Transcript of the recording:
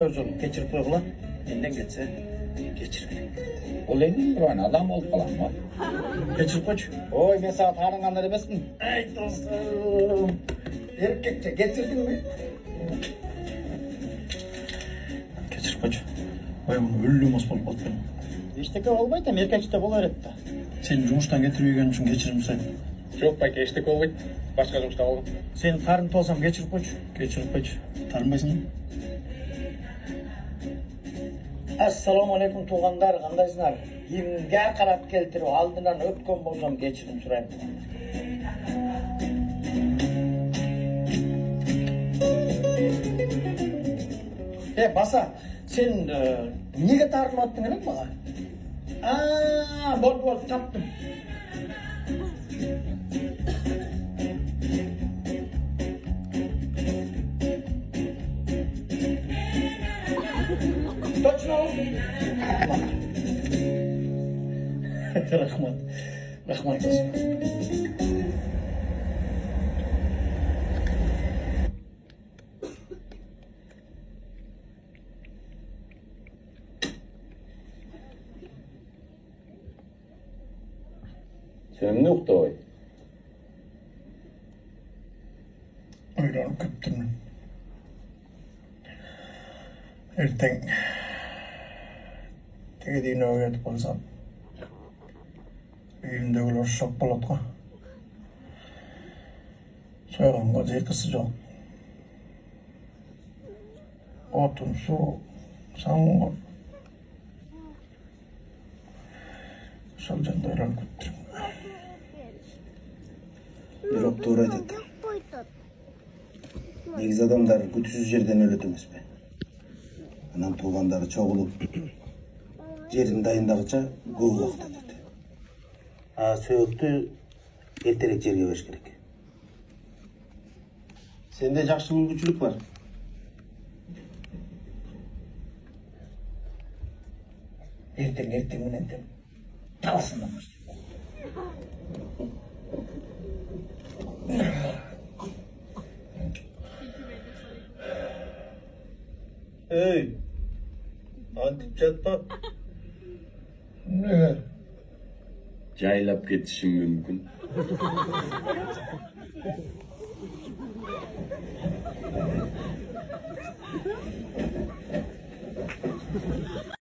Özürlük geçirip koygulan, elinden geçse geçirmeyin. Ol emin bir oyun adam olup kalan mı? Geçirip koç. Oy ben sana tanınganlar emasmın. Ey dostum. Erkekçe geçirdin mi? Geçirip koç. Oy bunu öllü mos bolup otpen. İşteki olmaydı mı erkekçe bolar etti. Seni жұмыстан кетірген үшін кешірім сұраймын. Жоқ байке ештеңе болмайды, басқа жұмыста болдым. Сені тарын толсам кешіріп қойшы. Кешіріп қойшы. Тарынбайсың ба? Assalomu alaykum tuğanlar, qandaysыңар? Емге қарап келтіріп, алдынан өткен болсам кешірім сұраймын. Баса, сен неге тарылматтың керек маған? Болды, таптым. Точно? Рахмат достum. Sen ne uqta oy? Oylanıp kettim. Erteң tegediğine öğretip olsam үйімдегілер шок болады ғой. Сойғанға жеткісі жоқ. Отын, су, самғыр. Сол жандайларын күттірім. Бирок туура айтат. Негизи адамдар күтүүсүз жерден өлөт эмес пе? Анан туугандары чогулуп, жерин дайындагыча көп убакыт өтөт. Сөөктү эртерээк жерге бериш керек. Сенде жакшы мүмкүнчүлүк бар. Эртең менен деп таласындан Ey, antip жатпа. Ne? Жайлап кетишим мүмкүн.